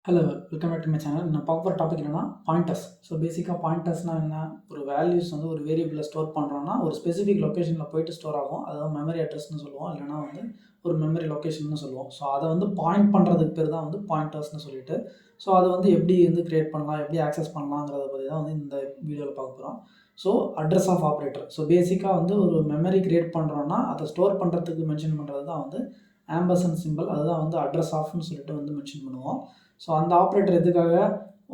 Hello welcome back to my channel. நான் பார்க்க போகிற டாபிக் என்னன்னா பாயிண்டர்ஸ். ஸோ பேசிக்காக பாயிண்டர்ஸ்னால் என்ன, ஒரு வேல்யூஸ் வந்து ஒரு வேரியபிளில் ஸ்டோர் பண்ணுறோன்னா ஒரு ஸ்பெசிஃபிக் லொக்கேஷனில் போயிட்டு ஸ்டோர் ஆகும். அதாவது மெமரி அட்ரஸ்னு சொல்லுவோம், இல்லைனா வந்து ஒரு மெமரி லொக்கேஷன் சொல்லுவோம். ஸோ அதை வந்து பாயிண்ட் பண்ணுறதுக்கு பேர் தான் வந்து பாயிண்டர்ஸ்னு சொல்லிட்டு. ஸோ அதை வந்து எப்படி வந்து கிரியேட் பண்ணலாம், எப்படி ஆக்சஸ் பண்ணலாங்கிறத பற்றி தான் வந்து இந்த வீடியோவில் பார்க்க போகிறோம். So address of operator. So பேசிக்காக வந்து ஒரு மெமரி கிரியேட் பண்ணுறோன்னா அதை ஸ்டோர் பண்ணுறதுக்கு மென்ஷன் பண்ணுறது தான் வந்து ஆம்பர்சன்ட் சிம்பிள். அதுதான் வந்து அட்ரஸ் ஆஃப்னு சொல்லிட்டு வந்து மென்ஷன் பண்ணுவோம். ஸோ அந்த ஆப்ரேட்டர் எதுக்காக,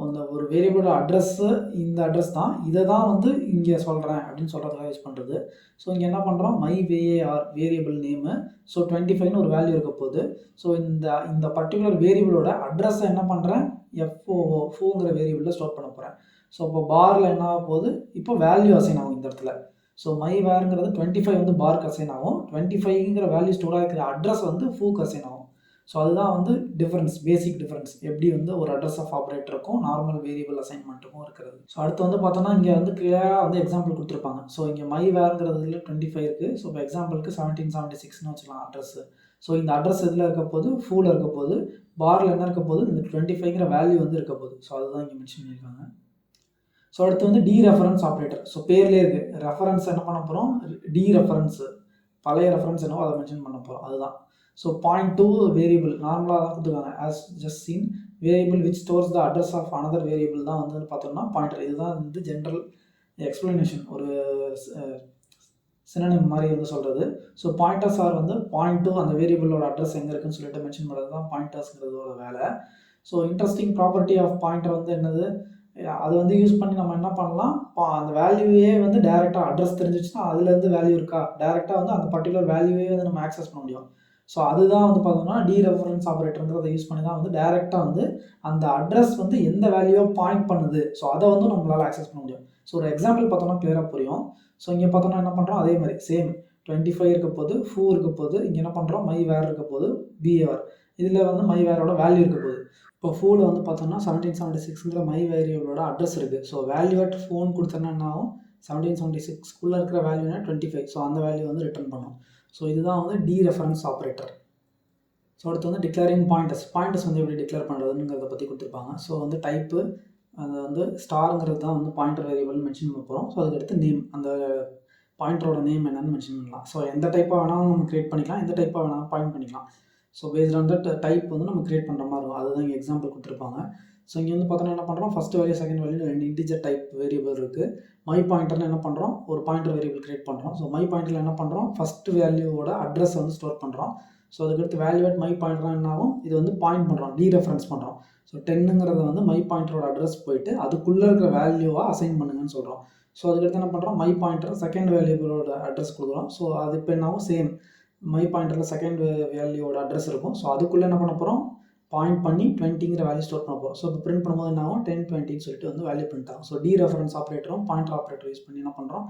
அந்த ஒரு வேரியபிளோட அட்ரஸ்ஸு இந்த அட்ரஸ் தான், இதை தான் வந்து இங்கே சொல்கிறேன் அப்படின்னு சொல்கிறதுக்காக யூஸ் பண்ணுறது. ஸோ இங்கே என்ன பண்ணுறோம், மை வேஆர் வேரியபிள் நேமு. ஸோ 25ன்னு ஒரு வேல்யூ இருக்க போகுது. ஸோ இந்த பர்டிகுலர் வேரியபிளோட அட்ரஸை என்ன பண்ணுறேன், ஃபோங்கிற வேரியபிளில் ஸ்டோர் பண்ண போகிறேன். ஸோ இப்போ பாரில் என்ன ஆக போகுது, இப்போ வேல்யூ அசைன் ஆகும் இந்த இடத்துல. ஸோ மை வேருங்கிறது 25 வந்து பார்க்கு அசைன் ஆகும். 25ங்கிற வேல்யூ ஸ்டோர் ஆகிக்கிற அட்ரஸ் வந்து ஃபூக்கு அசைன் ஆகும். ஸோ அதுதான் வந்து டிஃபரன்ஸ், பேசிக் டிஃபரன்ஸ் எப்படி வந்து ஒரு அட்ரஸ் ஆஃப் ஆப்ரேட்டருக்கும் நார்மல் வேரியபிள் அசைன்மெண்ட்டுக்கும் இருக்கிறது. ஸோ அடுத்து வந்து பார்த்தோன்னா இங்கே வந்து கிளியராக வந்து எக்ஸாம்பிள் கொடுத்துருப்பாங்க. ஸோ இங்கே மை வேருங்கிறதுல 25 இருக்குது. ஸோ இப்போ எக்ஸாம்பிளுக்கு 1776ன்னு வச்சுக்கலாம் அட்ரஸ். ஸோ இந்த அட்ரஸ் எதில் இருக்க போது, ஃபூல் இருக்க போது, பாரில் என்ன இருக்க போது, இந்த 25ங்கிற வேல்யூ வந்து இருக்க போகுது. ஸோ அதுதான் இங்கே மென்ஷன் பண்ணியிருக்காங்க. ஸோ அடுத்து வந்து டீரெஃபரன்ஸ் ஆப்ரேட்டர். ஸோ பேர்லேயே இருக்குது, ரெஃபரன்ஸ் என்ன பண்ண போகிறோம், டீரெஃபரன்ஸு பழைய ரெஃபரன்ஸ் என்னவோ அதை மென்ஷன் பண்ண போகிறோம். அதுதான். ஸோ பாயிண்ட் டு வேரியபிள் நார்மலாக தான் கொடுத்துருக்காங்க. As just seen variable which stores the address of another variable தான் வந்து பார்த்தோம்னா பாயிண்டர். இதுதான் வந்து ஜென்ரல் எக்ஸ்பிளனேஷன், ஒரு சினோனிம் மாதிரி வந்து சொல்கிறது. ஸோ பாயிண்டர்ஸ் ஆர் வந்து பாயிண்ட் டு அந்த வேரியபிளோட அட்ரஸ் எங்கே இருக்குன்னு சொல்லிட்டு மென்ஷன் பண்ணுறது தான் பாயிண்டர்ஸ்ங்கிறதோட வேலை. So interesting property of pointer வந்து என்னது, அது வந்து யூஸ் பண்ணி நம்ம என்ன பண்ணலாம், அந்த வேல்யூவே வந்து டேரெக்டாக அட்ரஸ் தெரிஞ்சிச்சுன்னா அதுலேருந்து வேல்யூ இருக்கா, டேரெக்டாக வந்து அந்த பர்டிகுலர் வேல்யூவே வந்து நம்ம ஆக்சஸ் பண்ண முடியும். ஸோ அதுதான் வந்து பார்த்தோம்னா டீரெஃபரன்ஸ் ஆப்ரேட்டருங்கிறத யூஸ் பண்ணி தான் வந்து டேரெக்டாக வந்து அந்த அட்ரஸ் வந்து எந்த வேல்யூவை பாயிண்ட் பண்ணுது, ஸோ அதை வந்து நம்மளால் ஆக்சஸ் பண்ண முடியும். ஸோ ஒரு எக்ஸாம்பிள் பார்த்தோம்னா கிளியராக புரியும். ஸோ இங்கே பார்த்தோம்னா என்ன பண்ணுறோம், அதே மாதிரி சேம் 25 இருக்க போது, ஃபூ இருக்க போது, இங்கே என்ன பண்ணுறோம், மை வேர் இருக்க போது, பிஆர், இதில் வந்து மை வேரோட வேல்யூ இருக்க போகுது. இப்போ ஃபோனில் வந்து பார்த்தோம்னா 1776ங்கிற மை வேரியபிளோட அட்ரஸ் இருக்குது. ஸோ வேல்யூ அட் ஃபோன் கொடுத்தோன்னா என்ன ஆகும், 1776குள்ளே இருக்கிற வேல்யூனா 25. ஸோ அந்த வேல்யூ வந்து ரிட்டர்ன் பண்ணும். ஸோ இதுதான் வந்து டீரெஃபரன்ஸ் ஆப்ரேட்டர். ஸோ அடுத்து வந்து டிக்ளேரிங் பாயிண்டர்ஸ் வந்து எப்படி டிக்ளேர் பண்ணுறதுங்கிறத பற்றி கொடுத்துருப்பாங்க. ஸோ வந்து டைப்பு, அது வந்து ஸ்டாருங்கிறது தான் வந்து பாயிண்டர் வேரியபிள் மென்ஷன் பண்ண போகிறோம். ஸோ அதுக்கடுத்து நேம், அந்த பாயிண்டரோட நேம் என்னன்னு மென்ஷன் பண்ணலாம். ஸோ எந்த டைப்பாக வேணாலும் நம்ம கிரியேட் பண்ணிக்கலாம், எந்த டைப்பாக வேணாலும் பாயிண்ட் பண்ணிக்கலாம். So based on that type வந்து நம்ம கிரியேட் பண்ணுற மாதிரி இருக்கும். அதுதான் இங்கே எக்ஸாம்பிள் கொடுத்துருப்பாங்க. ஸோ இங்கே வந்து பார்த்தோன்னா என்ன பண்ணுறோம், first value second value 2 integer type variable இருக்குது. மை பாயிண்டர்னு என்ன பண்ணுறோம், ஒரு பாயிண்டர் வேரியபிள் கிரியேட் பண்ணுறோம். ஸோ மை பாயிண்டரில் என்ன பண்ணுறோம், ஃபஸ்ட் வேல்யூவோட அட்ரஸ் வந்து ஸ்டோர் பண்ணுறோம். ஸோ அதுக்கடுத்து வேல்யூ அட் மை பாயிண்டர்னா என்ன ஆகும், இது வந்து பாயிண்ட் பண்ணுறோம், டீரெஃபரன்ஸ் பண்ணுறோம். ஸோ 10ங்கிறத வந்து மை பாயிண்டரோட அட்ரஸ் போயிட்டு அதுக்குள்ளே இருக்கிற வேல்யூவாக அசைன் பண்ணுங்கன்னு சொல்கிறோம். ஸோ அதுக்கடுத்து என்ன பண்ணுறோம், மை பாயிண்டர் செகண்ட் வேல்யூவோட அட்ரஸ் கொடுக்குறோம். ஸோ அது இப்போ என்னாகும், சேம் மை பாயிண்டரில் செகண்ட் வேல்யூவோட அட்ரஸ் இருக்கும். ஸோ அதுக்குள்ளே என்ன பண்ண போகிறோம், பாயிண்ட் பண்ணி 20ங்கிற வேல்யூ ஸ்டோர் பண்ண போகிறோம். ஸோ இப்போ பிரிண்ட் பண்ணும்போது என்ன ஆகும், 10 20ன்னு சொல்லிட்டு வந்து வேல்யூ பிரிண்ட் ஆகும். ஸோ டீரெஃபரன்ஸ் ஆப்ரேட்டரும் பாயிண்டர் ஆப்ரேட்டர் யூஸ் பண்ணி என்ன பண்ணுறோம்,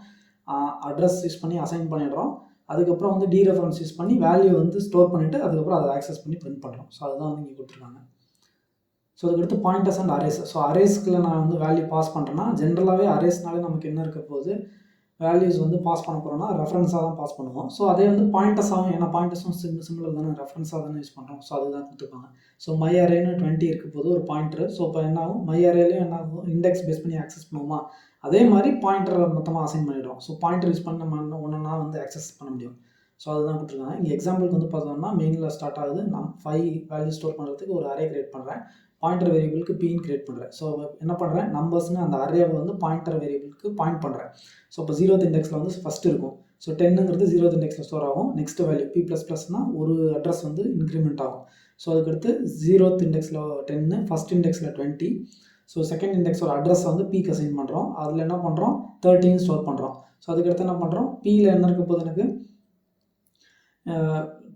அட்ரஸ் யூஸ் பண்ணி அசைன் பண்ணிடுறோம். அதுக்கப்புறம் வந்து டீரெஃபரன்ஸ் யூஸ் பண்ணி வேல்யூ வந்து ஸ்டோர் பண்ணிவிட்டு அதுக்கப்புறம் அதை ஆக்சஸ் பண்ணி பிரிண்ட் பண்ணுறோம். ஸோ அதுதான் வந்து இங்கே கொடுத்துருக்காங்க. ஸோ அதுக்கடுத்து பாயிண்டர்ஸ் அண்ட் அரேஸ். ஸோ அரேஸ்க்குள்ள நான் வந்து வேல்யூ பாஸ் பண்ணுறேன்னா, ஜென்ரலாகவே அரேஸ்னாலே நமக்கு என்ன இருக்க போகுது, வேல்யூஸ் வந்து பாஸ் பண்ண போகிறோம்னா ரெஃபரன்ஸாக தான் பாஸ் பண்ணுவோம். ஸோ அதே வந்து பாயிண்டர்ஸாகவும், ஏன்னா பாயிண்டர்ஸும் சிம்பிள் தானே, ரெஃபரன்ஸாக தானே யூஸ் பண்ணுறோம். ஸோ அதுதான் கொடுத்துருப்பாங்க. ஸோ மை அரேன்னு 20 இருக்க போது ஒரு பாயிண்டர். ஸோ இப்போ என்ன ஆகும், மை அரேலையும் என்ன ஆகும், இண்டெக்ஸ் பேஸ் பண்ணி ஆக்சஸ் பண்ணுவோமா, அதே மாதிரி பாயிண்டரை மொத்தமாக அசைன் பண்ணிடுறோம். ஸோ பாயிண்டர் யூஸ் பண்ணி நம்ம ஒன்றா வந்து ஆக்சஸ் பண்ண முடியும். ஸோ அதுதான் கொடுத்துருக்காங்க. இங்கே எக்ஸாம்பிளுக்கு வந்து பார்த்தோம்னா மெயினில் ஸ்டார்ட் ஆகுது, நான் 5 வேல்யூ ஸ்டோர் பண்ணுறதுக்கு ஒரு அரே கிரியேட் பண்ணுறேன், பாயிண்டர் வேரியபிளுக்கு பின்னு கிரியேட் பண்ணுறேன். ஸோ என்ன பண்ணுறேன், நம்பர்ஸ்னு அந்த அரேவை வந்து பாயிண்டர் வேரியபிளுக்கு பாயிண்ட் பண்ணுறேன். ஸோ இப்போ 0th இண்டெக்ஸில் வந்து ஃபஸ்ட்டு இருக்கும். ஸோ 10ங்கிறது 0th இண்டெக்ஸில் ஸ்டோர் ஆகும். நெக்ஸ்ட் வேல்யூ P++னால் ஒரு அட்ரஸ் வந்து இன்க்ரிமெண்ட் ஆகும். ஸோ அதுக்கடுத்து 0th இண்டெக்ஸில் 10, ஃபஸ்ட் இண்டெக்ஸில் 20. ஸோ செகண்ட் இண்டெக்ஸோட அட்ரஸ் வந்து Pக்கு அசைன் பண்ணுறோம். அதில் என்ன பண்ணுறோம், 13 ஸ்டோர் பண்ணுறோம். ஸோ அதுக்கடுத்து என்ன பண்ணுறோம், Pயில் என்ன இருக்க போது, எனக்கு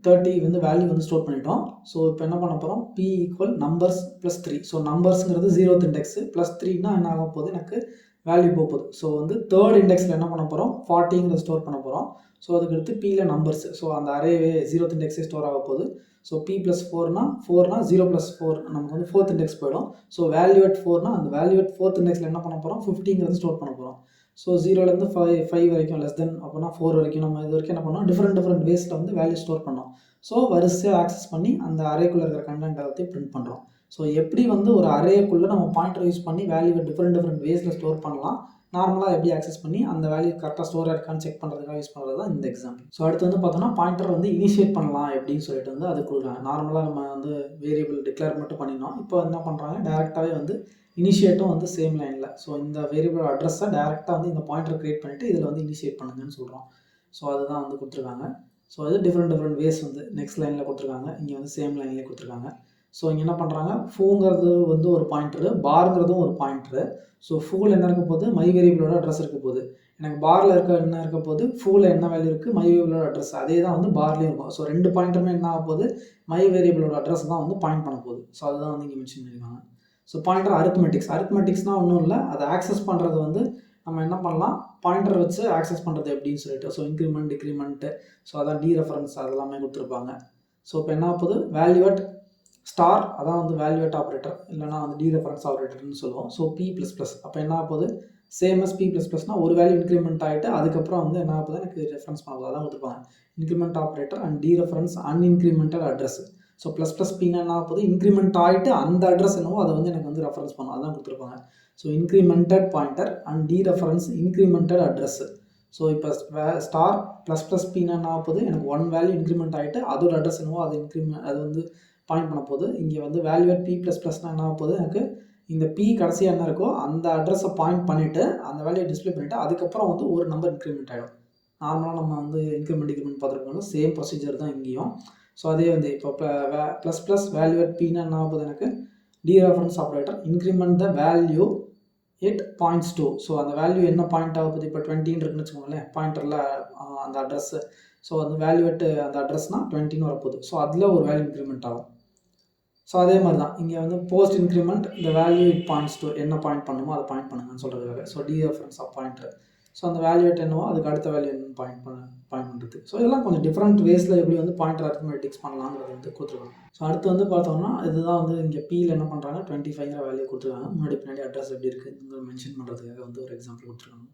30 வந்து வேல்யூ வந்து ஸ்டோர் பண்ணிட்டோம். ஸோ இப்போ என்ன பண்ண போகிறோம், P = நம்பர்ஸ் +3. ஸோ நம்பர்ஸுங்கிறது 0th இண்டெக்ஸு, +3னா என்ன ஆக போகுது, எனக்கு வேல்யூ போகுது. ஸோ வந்து தேர்ட் இண்டெக்ஸில் என்ன பண்ண போகிறோம், 40ங்கிறத ஸ்டோர் பண்ண போகிறோம். ஸோ அதுக்கடுத்து Pயில் நம்பர்ஸ். ஸோ அந்த அரேவே 0th இண்டெக்ஸே ஸ்டோர் ஆக போகுது. ஸோ P+4னா 0 + 4 நமக்கு வந்து 4th இண்டெக்ஸ் போயிடும். ஸோ வேல்யூ அட் 4னா அந்த வேல்யூ அட் 4th இண்டெக்ஸில் என்ன பண்ண போகிறோம், 50ங்கிறத ஸ்டோர் பண்ண போகிறோம். ஸோ 0லேருந்து 5 வரைக்கும் லெஸ் தென் அப்படின்னா 4 வரைக்கும் நம்ம இது வரைக்கும் என்ன பண்ணோம், டிஃப்ரெண்ட் வேஸில் வந்து வேல்யூ ஸ்டோர் பண்ணோம். ஸோ வரிசையாக ஆக்சஸ் பண்ணி அந்த அரேக்குள்ளே இருக்கிற கண்டென்ட் எல்லாத்தையும் பிரிண்ட் பண்ணுறோம். ஸோ எப்படி வந்து ஒரு அரேக்குள்ளே நம்ம பாயிண்டர் யூஸ் பண்ணி வேல்யூவை டிஃப்ரெண்ட் வேஸில் ஸ்டோர் பண்ணலாம், நார்மலாக எப்படி ஆக்சஸ் பண்ணி அந்த வேல்யூ கரெக்டாக ஸ்டோர் ஆயிருக்கான்னு செக் பண்ணுறதுக்காக யூஸ் பண்ணுறது தான் இந்த எக்ஸாம்பிள். ஸோ அடுத்து வந்து பார்த்தோன்னா பாயிண்டர் வந்து இனிஷியேட் பண்ணலாம் எப்படின்னு சொல்லிட்டு வந்து அது கொடுக்குறாங்க. நார்மலாக நம்ம வந்து வேரியபிள் டிக்ளேர் மட்டும் பண்ணினோம். இப்போ என்ன பண்ணுறாங்க, டேரெக்டாகவே வந்து இனிஷியேட்டும் வந்து சேம் லைனில். ஸோ இந்த வேரியபிள் அட்ரஸை டேரெக்டாக வந்து இந்த பாயிண்டர் கிரியேட் பண்ணிவிட்டு இதில் வந்து இனிஷியேட் பண்ணுங்கன்னு சொல்கிறோம். ஸோ அதுதான் வந்து கொடுத்துருக்காங்க. ஸோ அது டிஃப்ரெண்ட் வேஸ் வந்து நெக்ஸ்ட் லைனில் கொடுத்துருக்காங்க, இங்கே வந்து சேம் லைன்லேயே கொடுத்துருக்காங்க. ஸோ இங்கே என்ன பண்ணுறாங்க, ஃபூங்கிறது வந்து ஒரு பாயிண்டரு, பார்ங்கிறதும் ஒரு பாயிண்டரு. ஸோ ஃபூல் என்ன இருக்க போது, மை வேரியபிளோட அட்ரஸ் இருக்க போது. எனக்கு பாரில் என்ன இருக்க போது, ஃபூலில் என்ன வேல்யூ இருக்குது, மை வேரியபிளோட அட்ரஸ் அதே தான் வந்து பார்லேயும் இருக்கும். ஸோ ரெண்டு பாயிண்டருமே என்ன ஆக போகுது, மை வேரியபிளோட அட்ரஸ் தான் வந்து பாயிண்ட் பண்ண போகுது. ஸோ அதுதான் வந்து இங்கே மென்ஷன் பண்ணியிருக்காங்க. ஸோ பாயிண்டர் அரித்மெட்டிக்ஸ்னால் ஒன்றும் இல்லை, அதை ஆக்சஸ் பண்ணுறது வந்து நம்ம என்ன பண்ணலாம், பாயிண்டர் வச்சு ஆக்சஸ் பண்ணுறது எப்படின்னு சொல்லிட்டு. ஸோ இன்க்ரிமெண்ட் டிக்ரிமெண்ட்டு, ஸோ அதான் டீரெஃபரன்ஸ் அதெல்லாமே கொடுத்துருப்பாங்க. ஸோ இப்போ என்ன போகுது, வேல்யூவட் ஸ்டார் அதான் வந்து வேல்யூவேட் ஆப்ரேட்டர், இல்லைனா வந்து டீரெஃபரன்ஸ் ஆப்ரேட்டர்னு சொல்லுவோம். ஸோ P++, அப்போ என்ன ஆகுது, சேம் as P++னா ஒரு வேல்யூ இன்க்ரிமெண்ட் ஆகிட்டு அதுக்கப்புறம் வந்து என்ன ஆகுது, எனக்கு ரெஃபரன்ஸ் பண்ண போது அதான் கொடுத்துருப்பாங்க. Increment operator and dereference unincremented address. So ++Pனா என்ன ஆகுது, இன்க்ரிமெண்ட் ஆகிட்டு அந்த அட்ரஸ் என்னவோ அதை வந்து எனக்கு வந்து ரெஃபரன்ஸ் பண்ணும், அதான் கொடுத்துருப்பாங்க. So incremented pointer and dereference incremented address. So இப்போ ஸ்டார் ++Pனா என்ன ஆகுது, எனக்கு ஒன் வேல்யூ இன்க்ரிமெண்ட் ஆகிட்டு அதோட அட்ரஸ் என்னவோ அது அது வந்து பாயிண்ட் பண்ண போது. இங்கே வந்து வேல்யூவேட் P++னா என்ன ஆக போகுது, எனக்கு இந்த P கடைசியாக என்ன இருக்கோ அந்த அட்ரஸை பாயிண்ட் பண்ணிவிட்டு அந்த வேல்யூயை டிஸ்பிளே பண்ணிவிட்டு அதுக்கப்புறம் வந்து ஒரு நம்பர் இன்க்ரிமெண்ட் ஆகிடும். நார்மலாக நம்ம வந்து இன்க்ரிமெண்ட் பார்த்துருக்கோம், சேம் ப்ரொசீஜர் தான் இங்கேயும். ஸோ அதே வந்து இப்போ ++ வேல்யூவேட் Pனா என்ன ஆகுது, எனக்கு dereference operator increment the value it points to. So அந்த வேல்யூ என்ன பாயிண்ட் ஆகுது, இப்போ 20 இருக்குன்னு வச்சுக்கோங்களேன் பாயிண்டரில் அந்த அட்ரஸ்ஸு. ஸோ அந்த வேல்யூவேட் அந்த அட்ரஸ்னால் 20 வரப்போகுது. ஸோ அதில் ஒரு வேல்யூ இன்க்ரிமெண்ட் ஆகும். ஸோ அதே மாதிரி தான் இங்கே வந்து போஸ்ட் இன்க்ரிமெண்ட் இந்த வேல்யூ இட் பாயிண்ட்ஸ் டூ, என்ன பாயிண்ட் பண்ணுமோ அதை பாயிண்ட் பண்ணுங்கன்னு சொல்கிறதுக்காக. So dereference of pointer. So அந்த வேல்யூவேட் என்னவோ அதுக்கு அடுத்த வேல்யூ என்ன பாயிண்ட் பண்ணுறது. ஸோ இதெல்லாம் கொஞ்சம் டிஃப்ரெண்ட் வேஸில் எப்படி வந்து பாயிண்டர் அரித்மெட்டிக்ஸ் பண்ணலாங்கிறது வந்து கொடுத்துருக்காங்க. ஸோ அடுத்து வந்து பார்த்தோம்னா இதுதான் வந்து இங்கே Pயில் என்ன பண்ணுறாங்க, 25ங்கிற வேல்யூ கொடுத்துருக்காங்க. முன்னாடி அட்ரஸ் எப்படி இருக்குது மென்ஷன் பண்ணுறதுக்காக வந்து ஒரு எக்ஸாம்பிள் கொடுத்துருக்காங்க.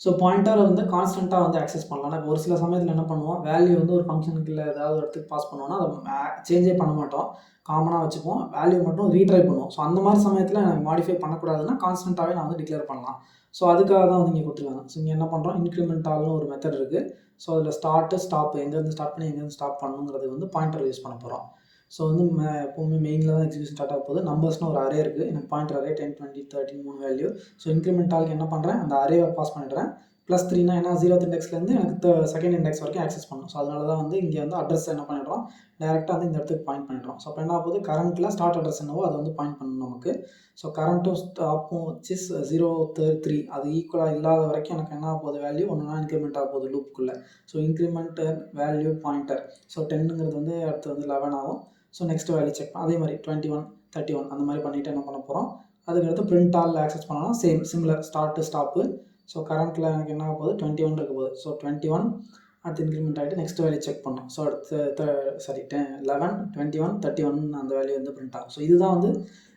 ஸோ பாயிண்டரை வந்து கான்ஸ்டண்ட்டாக வந்து ஆக்சஸ் பண்ணலாம். இப்போ ஒரு சில சமயத்தில் என்ன பண்ணுவோம், வேல்யூ வந்து ஒரு ஃபங்க்ஷனுக்கு இல்லை ஏதாவது ஒரு இடத்துக்கு பாஸ் பண்ணுவோம்னா அதை சேஞ்சே பண்ண மாட்டோம், காமனாக வச்சுப்போம், வேல்யூ மட்டும் ரீட்ரை பண்ணுவோம். ஸோ அந்த மாதிரி சமயத்தில் எனக்கு மாடிஃபை பண்ணக்கூடாதுன்னா கான்ஸ்டண்ட்டாகவே நான் வந்து டிக்ளேர் பண்ணலாம். ஸோ அதுக்காக தான் வந்து இங்கே கொடுத்துருக்காங்க. ஸோ இங்கே என்ன பண்ணுறோம், இன்க்ரிமெண்டால்னு ஒரு மெத்தட் இருக்குது. ஸோ அதில் ஸ்டார்ட்டு ஸ்டாப் எங்கேருந்து ஸ்டார்ட் பண்ணி எங்கேருந்து ஸ்டாப் பண்ணணுங்கிறது வந்து பாயிண்டர் யூஸ் பண்ண போகிறோம். ஸோ வந்து எப்போவுமே மெயினில் தான் எக்ஸிக்யூஷன் ஸ்டார்ட் ஆக போகுது. நம்பர்ஸ்னு ஒரு அரே இருக்குது, எனக்கு பாயிண்டர் அரே 10, 20, 13 3 வேல்யூ. ஸோ இன்க்ரிமெண்டாலுக்கு என்ன பண்ணுறேன், அந்த அரேவை பாஸ் பண்ணிடுறேன். +3னா ஏன்னா 0th இண்டெக்ஸ்லேருந்து எனக்கு செகண்ட் இண்டெக்ஸ் வரைக்கும் ஆக்சஸ் பண்ணணும். ஸோ அதனால தான் வந்து இங்கே வந்து அட்ரஸ் என்ன பண்ணிடுறோம், டேரெக்டாக வந்து இந்த இடத்துக்கு பாயிண்ட் பண்ணிடுறோம். ஸோ அப்போ என்ன ஆகுது, கரண்ட்டில் ஸ்டார்ட் அட்ரஸ் என்னவோ அதை வந்து பாயிண்ட் பண்ணணும் நமக்கு. ஸோ கரண்ட்டும் ஸ்டாப்பும் வச்சு 0, 3 அது ஈக்குவலாக இல்லாத வரைக்கும் எனக்கு என்ன ஆக போகுது, வேல்யூ ஒன்றுனா இன்க்ரிமெண்ட் ஆக போகுது லூப்புக்குள்ளே. So incremented value pointer. So 10ங்கிறது வந்து அடுத்து வந்து 11 ஆகும். ஸோ நெக்ஸ்ட் வேல்யூ செக் அதே மாதிரி 21, 31 அந்த மாதிரி பண்ணிவிட்டு என்ன பண்ண போகிறோம், அதுக்கடுத்து பிரிண்ட் ஆல் ஆக்சஸ் பண்ணலாம். Similar start stop. ஸோ கரண்ட்டில் எனக்கு என்ன ஆக போகுது, 21 இருக்க போகுது. ஸோ 21 அடுத்து இன்க்ரிமெண்ட் ஆகிட்டு நெக்ஸ்ட் வேல்யூ செக் பண்ணோம். ஸோ அடுத்து 11, 21, 31 அந்த வேல்யூ வந்து பிரிண்ட் ஆகும். ஸோ இதுதான் வந்து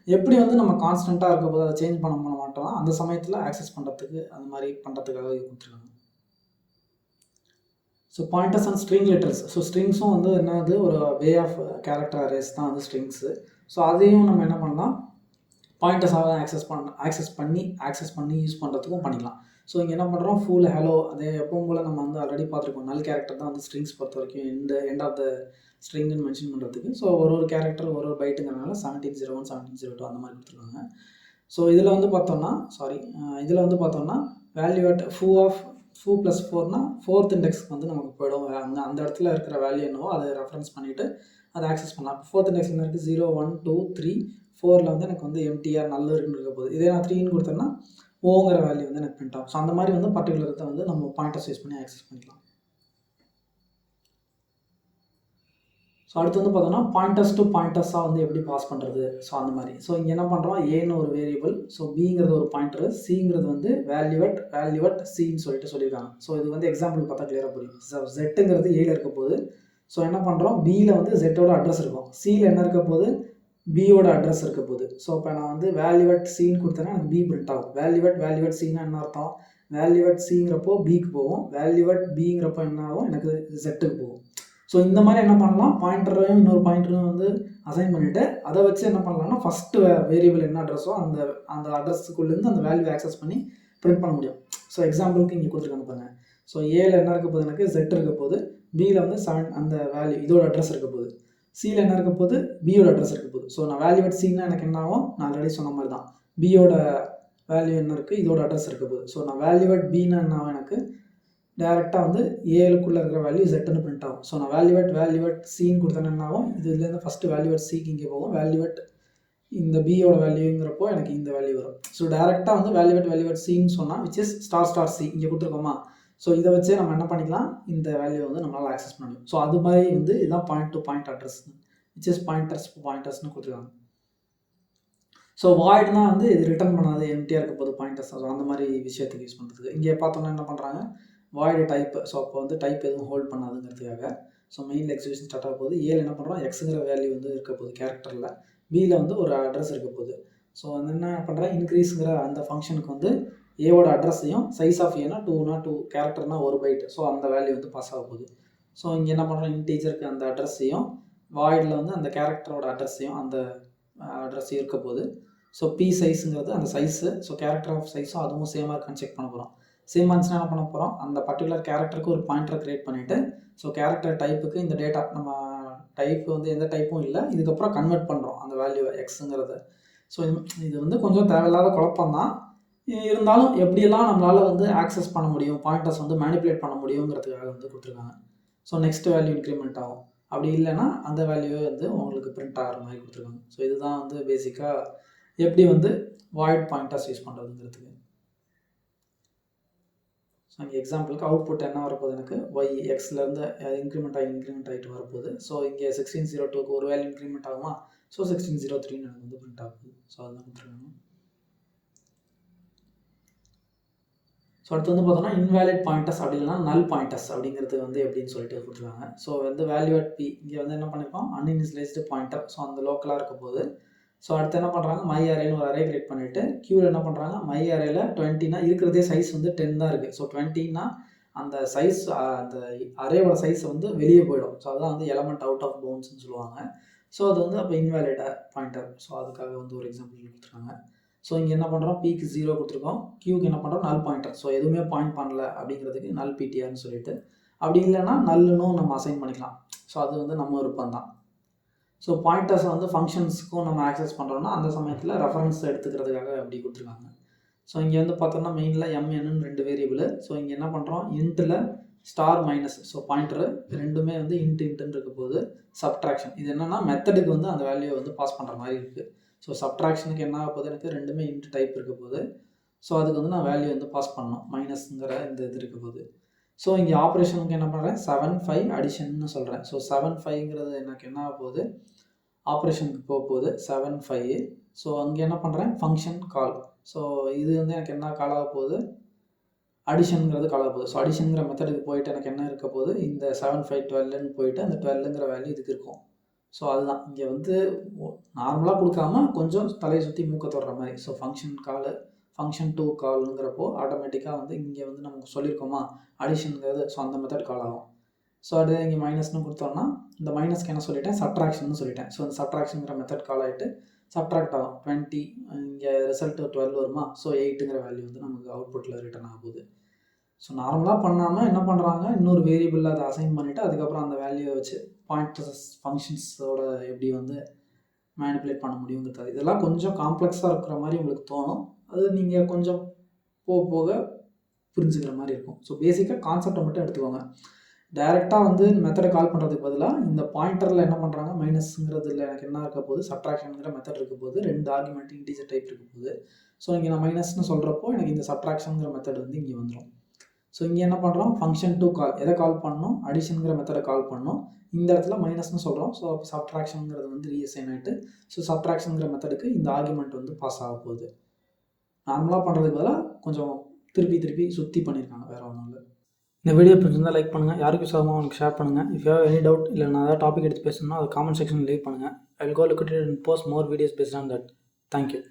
எப்படி வந்து நம்ம கான்ஸ்டண்ட்டாக இருக்க போது அதை சேஞ்ச் பண்ண மாட்டோம், அந்த சமயத்தில் ஆக்சஸ் பண்ணுறதுக்கு அந்த மாதிரி பண்ணுறதுக்காக கொடுத்துருக்காங்க. So pointers and string letters. So ஸ்ட்ரிங்ஸும் வந்து என்னது ஒரு வே ஆஃப் கேரக்டர் அரேஸ் தான் வந்து ஸ்ட்ரிங்ஸு. ஸோ அதையும் நம்ம என்ன பண்ணலாம், பாயிண்டர்ஸாக ஆக்சஸ் பண்ணி யூஸ் பண்ணுறதுக்கும் பண்ணிக்கலாம். ஸோ இங்கே என்ன பண்ணுறோம், ஃபுல் ஹலோ அதே எப்பவும் போல் நம்ம வந்து ஆல்ரெடி பார்த்துருக்கோம், நல் கேரக்டர் தான் வந்து ஸ்ட்ரிங்ஸ் பொறுத்த வரைக்கும் எண்ட் ஆஃப் த ஸ்ட்ரிங்னு மென்ஷன் பண்ணுறதுக்கு. ஸோ ஒரு கேரக்டர் ஒரு பைட்டுங்கிறனால 1701, 1702 அந்த மாதிரி கொடுத்துருக்காங்க. ஸோ இதில் வந்து பார்த்தோம்னா வேல்யூவேட் ஃபூ ப்ளஸ் 4னா 4th இண்டெக்ஸ்க்கு வந்து நமக்கு போயிடும். அந்த இடத்துல இருக்கிற வேல்யூ என்னவோ அதை ரெஃபரன்ஸ் பண்ணிவிட்டு அதை ஆக்சஸ் பண்ணலாம். 4th இண்டெக்ஸ் என்ன இருக்குது, 0, 1, 2, 3, 4ல் வந்து எனக்கு வந்து எம்டிஆர் நல்ல இருக்குன்னு இருக்க போகுது. இதே நான் 3ன்னு கொடுத்தேன்னா ஓங்கிற வேல்யூ வந்து எனக்கு பிரிண்ட் ஆகும். ஸோ அந்த மாதிரி வந்து பர்டிகுலர் வந்து நம்ம பாயிண்டர்ஸ் யூஸ் பண்ணி ஆக்சஸ் பண்ணிக்கலாம். ஸோ அடுத்து வந்து பார்த்தோம்னா பாயிண்டர்ஸ் டு பாயிண்டர்ஸாக வந்து எப்படி பாஸ் பண்ணுறது. ஸோ அந்த மாதிரி ஸோ இங்கே என்ன பண்ணுறோம், ஏன்னு ஒரு வேரியபிள், ஸோ பிங்கிறது ஒரு பாயிண்டர், சிங்கிறது வந்து வேல்யூவட் சின்னு சொல்லியிருக்காங்க. ஸோ இது வந்து எக்ஸாம்பிள் பார்த்தா கிளியராக புரியும். ஸோ ஜெட்டுங்கிறது ஏல இருக்க போது. ஸோ என்ன பண்ணுறோம், பியில் வந்து ஜெட்டோட அட்ரஸ் இருக்கும், சியில் என்ன இருக்க போது, பியோட அட்ரஸ் இருக்க போகுது. ஸோ இப்போ நான் வந்து வேல்யூவட் சின்னு கொடுத்தேன்னா எனக்கு பி பிரிண்ட் ஆகும். வேல்யூவட் சின்னா என்ன அர்த்தம், வேல்யூவட் சிங்கிறப்போ பிக்கு போகும், வேல்யூவட் பிங்கிறப்போ என்ன ஆகும், எனக்கு ஜெட்டுக்கு போகும். ஸோ இந்த மாதிரி என்ன பண்ணலாம், பாயிண்டரையும் இன்னொரு பாயிண்டரையும் வந்து அசைன் பண்ணிவிட்டு அதை வச்சு என்ன பண்ணலாம்னா ஃபஸ்ட்டு வேரியபிள் என்ன அட்ரஸோ அந்த அட்ரஸுக்குள்ளேருந்து அந்த வேல்யூ ஆக்சஸ் பண்ணி பிரிண்ட் பண்ண முடியும். ஸோ எக்ஸாம்பிளுக்கு இங்கே கொடுத்துருக்காங்க பாருங்க. ஸோ ஏல என்ன இருக்க போகுது, எனக்கு Z இருக்க போகுது, பியில் வந்து 7 அந்த வேல்யூ இதோட அட்ரஸ் இருக்க போகுது, சியில் என்ன இருக்க போகுது, பியோட அட்ரஸ் இருக்க போகுது. ஸோ நான் வேல்யூவேட் சின்னா எனக்கு என்ன ஆகும், நான் ஆல்ரெடி சொன்ன மாதிரி தான் பியோட வேல்யூ என்ன இருக்குது, இதோட அட்ரஸ் இருக்க போகுது. ஸோ நான் வேல்யூவேட் பின்னா என்ன ஆகும், எனக்கு டேரெக்டாக வந்து ஏலுக்குள்ளே இருக்கிற வேல்யூ Z பிரிண்ட் ஆகும். ஸோ நான் வேல்யூவேட் சின்னு கொடுத்தேன்னா என்ன ஆகும், இதுலேருந்து ஃபஸ்ட்டு வேல்யூவேட் சிக்கு இங்கே போகும், வேல்யூவேட் இந்த பியோட வேல்யூங்கிறப்போ எனக்கு இந்த வேல்யூ வரும். ஸோ டேரெக்டாக வந்து வேல்யூவேட் சின்னு சொன்னால் விச் இஸ் ஸ்டார் சி இங்கே கொடுத்துருக்கோமா. ஸோ இதை வச்சே நம்ம என்ன பண்ணிக்கலாம், இந்த வேல்யூ வந்து நம்மளால் ஆக்சஸ் பண்ண முடியும். ஸோ அது மாதிரி வந்து இதுதான் point to point address which is பாயிண்டர்ஸ்னு கொடுத்துருக்காங்க. ஸோ வாய்ட்னா வந்து இது ரிட்டர்ன் பண்ணாது, எம்டியாக இருக்க போது பாயிண்டர்ஸ், அந்த மாதிரி விஷயத்துக்கு யூஸ் பண்ணுறதுக்கு. இங்கே பார்த்தோம்னா என்ன பண்ணுறாங்க, வாய்டு டைப்பு. ஸோ அப்போ வந்து டைப் எதுவும் ஹோல்ட் பண்ணாதுங்கிறதுக்காக. ஸோ மெயினில் எக்ஸிக்யூஷன் ஸ்டார்ட் ஆக போகுது. ஏல என்ன பண்ணுறோம், எக்ஸுங்கிற வேல்யூ வந்து இருக்க போகுது கேரக்டரில், பியில் வந்து ஒரு அட்ரஸ் இருக்க போகுது. ஸோ வந்து என்ன பண்ணுறேன், இன்க்ரீஸுங்கிற அந்த ஃபங்க்ஷனுக்கு வந்து ஏவோட அட்ரஸையும் சைஸ் ஆஃப் ஏனா 2 கேரக்டர்னா 1 பைட், ஸோ அந்த வேல்யூ வந்து பாஸ் ஆக போகுது. ஸோ இங்கே என்ன பண்ணுறோம், இன்டீஜருக்கு அந்த அட்ரஸையும் வாய்டில் வந்து அந்த கேரக்டரோட அட்ரஸையும் அந்த அட்ரஸையும் இருக்க போகுது. ஸோ பி சைஸுங்கிறது அந்த சைஸு, ஸோ கேரக்டர் ஆஃப் சைஸும் அதுவும் சேமாக இருக்கான்னு செக் பண்ண போகிறோம். சேம் ஆன்சர் என்ன பண்ண போகிறோம், அந்த பர்டிகுலர் கேரக்டருக்கு ஒரு பாயிண்டரை க்ரியேட் பண்ணிவிட்டு, ஸோ கேரக்டர் டைப்புக்கு இந்த டேட்டா நம்ம டைப் வந்து எந்த டைப்பும் இல்லை, இதுக்கப்புறம் கன்வெர்ட் பண்ணுறோம் அந்த வேல்யூ எக்ஸுங்கிறத. ஸோ இது வந்து கொஞ்சம் தேவையில்லாத குழப்பம் தான், இருந்தாலும் எப்படியெல்லாம் நம்மளால் வந்து ஆக்சஸ் பண்ண முடியும், பாயிண்டர்ஸ் வந்து மேனிப்புலேட் பண்ண முடியுங்கிறதுக்காக வந்து கொடுத்துருக்காங்க. ஸோ நெக்ஸ்ட் வேல்யூ இன்க்ரிமெண்ட் ஆகும், அப்படி இல்லைன்னா அந்த வேல்யூவே வந்து உங்களுக்கு பிரிண்ட் ஆகிற மாதிரி கொடுத்துருக்காங்க. ஸோ இதுதான் வந்து பேசிக்காக எப்படி வந்து வாய்ட் பாயிண்டர்ஸ் யூஸ் பண்ணுறதுங்கிறதுக்கு. ஸோ இங்கே எக்ஸாம்பிளுக்கு அவுட்புட் என்ன வரப்போகுது, எனக்கு ஒய் எக்ஸ்லேருந்து இன்க்ரிமெண்ட் ஆகிட்டு வரப்போகுது. ஸோ இங்கே 1602க்கு ஒரு வேல்யூ இன்க்ரிமெண்ட் ஆகுமா, ஸோ 1603 எனக்கு வந்து பிரிண்ட் ஆகுது. ஸோ அதுதான் கொடுத்துருக்காங்க. ஸோ அடுத்து வந்து பார்த்தோம்னா இன்வேலிட் பாயிண்டர்ஸ் அப்படி இல்லைனா நல் பாயிண்டர்ஸ் அப்படிங்கிறது வந்து எப்படின்னு சொல்லிட்டு கொடுத்துருக்காங்க. ஸோ வந்து வேல்யூவேட் பி இங்கே வந்து என்ன பண்ணியிருக்கோம், அன்இனிஷியலைஸ்டு பாயிண்டர், ஸோ அந்த லோக்கலாக இருக்க போது. ஸோ அடுத்து என்ன பண்ணுறாங்க, மை அரேன்னு ஒரு அரே கிரியேட் பண்ணிவிட்டு கியூவில் என்ன பண்ணுறாங்க, மை அரேல 20னா இருக்கிறதே சைஸ் வந்து 10 தான் இருக்குது. ஸோ 20னா அந்த சைஸ் அந்த அரேவோட சைஸ் வந்து வெளியே போயிடும். ஸோ அதுதான் வந்து எலமெண்ட் அவுட் ஆஃப் பவுண்ட்ஸ்னு சொல்லுவாங்க. ஸோ அது வந்து அப்போ இன்வேலிட் பாயிண்டர். ஸோ அதுக்காக வந்து ஒரு எக்ஸாம்பிள் கொடுத்துருக்காங்க. ஸோ இங்கே என்ன பண்ணுறோம், பிக்கு 0 கொடுத்துருக்கோம், கியூக்கு என்ன பண்ணுறோம் நல் பாயிண்டர். ஸோ எதுவுமே பாயிண்ட் பண்ணல அப்படிங்கிறதுக்கு நல் பிடிஆர்னு சொல்லிட்டு, அப்படி இல்லைன்னா நல்லுன்னு நம்ம அசைன் பண்ணிக்கலாம். ஸோ அது வந்து நம்ம விருப்பம் தான். ஸோ பாயிண்டர்ஸை வந்து ஃபங்க்ஷன்ஸுக்கும் நம்ம ஆக்சஸ் பண்ணுறோம்னா அந்த சமயத்தில் ரெஃபரன்ஸ் எடுத்துக்கிறதுக்காக அப்படி கொடுத்துருக்காங்க. ஸோ இங்கே வந்து பார்த்தோம்னா மெயினில் எம்என்னு 2 வேரியபிள். ஸோ இங்கே என்ன பண்ணுறோம், இன்ட்டில் ஸ்டார் மைனஸ், ஸோ பாயிண்டரு ரெண்டுமே வந்து இன்ட்டுன்னு இருக்க போது சப்ட்ராக்ஷன். இது என்னென்னா மெத்தடுக்கு வந்து அந்த வேல்யூவை வந்து பாஸ் பண்ணுற மாதிரி இருக்குது. ஸோ சப்ட்ராக்ஷனுக்கு என்ன ஆக போகுது, எனக்கு ரெண்டுமே இன்ட்டு டைப் இருக்க போகுது. ஸோ அதுக்கு வந்து நான் வேல்யூ வந்து பாஸ் பண்ணணும், மைனஸ்ங்கிற இந்த இது இருக்க போகுது. ஸோ இங்கே ஆப்ரேஷனுக்கு என்ன பண்ணுறேன், 7 5 அடிஷன்னு சொல்கிறேன். ஸோ 7 5ங்கிறது எனக்கு என்ன ஆக போகுது, ஆப்ரேஷனுக்கு போக போகுது 7 5. ஸோ அங்கே என்ன பண்ணுறேன், ஃபங்க்ஷன் கால். ஸோ இது வந்து எனக்கு என்ன கால் ஆக போகுது, அடிஷனுங்கிறது கால் ஆக போகுது. ஸோ அடிஷனுங்கிற மெத்தடுக்கு போயிட்டு எனக்கு என்ன இருக்க போகுது, இந்த 7 5 12ன்னு போயிட்டு அந்த 12ங்கிற வேல்யூ இதுக்கு இருக்கும். ஸோ அதுதான் இங்கே வந்து நார்மலாக கொடுக்காம கொஞ்சம் தலையை சுற்றி மூக்க தொடுற மாதிரி. ஸோ ஃபங்க்ஷன் டூ கால்ங்கிறப்போ ஆட்டோமேட்டிக்காக வந்து இங்கே வந்து நமக்கு சொல்லியிருக்கோமா அடிஷனுங்கிறது, ஸோ அந்த மெத்தட் கால் ஆகும். ஸோ அது இங்கே மைனஸ்னு கொடுத்தோம்னா இந்த மைனஸ்க்கு என்ன சொல்லிட்டேன், சப்ட்ராக்ஷன் சொல்லிட்டேன். ஸோ அந்த சப்ட்ராக்ஷனுங்கிற மெத்தட் கால் ஆகிட்டு சப்ட்ராக்ட் ஆகும். 20 இங்கே ரிசல்ட் 12 வருமா, ஸோ 8ங்கிற வேல்யூ வந்து நமக்கு அவுட்புட்டில் ரிட்டர்ன் ஆகுது. ஸோ நார்மலாக பண்ணாமல் என்ன பண்ணுறாங்க, இன்னொரு வேரியபிளில் அதை அசைன் பண்ணிவிட்டு அதுக்கப்புறம் அந்த வேல்யூவை வச்சு பாயிண்டர்ஸ் ஃபங்க்ஷன்ஸோட எப்படி வந்து மேனிப்புலேட் பண்ண முடியுங்கிறது. இதெல்லாம் கொஞ்சம் காம்ப்ளெக்ஸாக இருக்கிற மாதிரி உங்களுக்கு தோணும், அது நீங்கள் கொஞ்சம் போக போக புரிஞ்சுக்கிற மாதிரி இருக்கும். ஸோ பேசிக்காக கான்செப்டை மட்டும் எடுத்துக்கோங்க. டைரெக்டாக வந்து மெத்தடை கால் பண்ணுறதுக்கு பதிலாக இந்த பாயிண்டரில் என்ன பண்ணுறாங்க, மைனஸ்ங்கிறதுல எனக்கு என்ன இருக்க போகுது, சப்ட்ராக்ஷனுங்கிற மெத்தட் இருக்க போது, 2 ஆர்குமெண்ட் இன்டீஜர் டைப் இருக்க போகுது. ஸோ இங்கே நான் மைனஸ்னு சொல்கிறப்போ எனக்கு இந்த சப்ட்ராக்ஷனுங்கிற மெத்தட் வந்து இங்கே வந்துடும். ஸோ இங்கே என்ன பண்ணுறோம், ஃபங்க்ஷன் டூ கால் எதை கால் பண்ணணும், அடிஷனுங்கிற மெத்தடை கால் பண்ணணும். இந்த இடத்துல மைனஸ்னு சொல்கிறோம். ஸோ அப்போ சப்ட்ராக்ஷனுங்கிறது வந்து ரீஅசைன் ஆகிட்டு ஸோ சப்ட்ராக்ஷனுங்கிற மெத்தடுக்கு இந்த ஆர்குமெண்ட் வந்து பாஸ் ஆக போகுது. நார்மலாக பண்ணுறதுக்கு பதிலாக கொஞ்சம் திருப்பி சுற்றி பண்ணியிருக்காங்க, வேறு ஒன்றும் இல்லை. இந்த வீடியோ பிடிச்சிருந்தால் லைக் பண்ணுங்கள், யாருக்கு சாகமாக அவனுக்கு ஷேர் பண்ணுங்கள். If you have any doubt இல்லை நான் ஏதாவது டாபிக் எடுத்து பேசணும்னா அதை காமெண்ட் செக்ஷனில் லீவ் பண்ணுங்கள். I will go look at it and post more videos based on that. Thank you.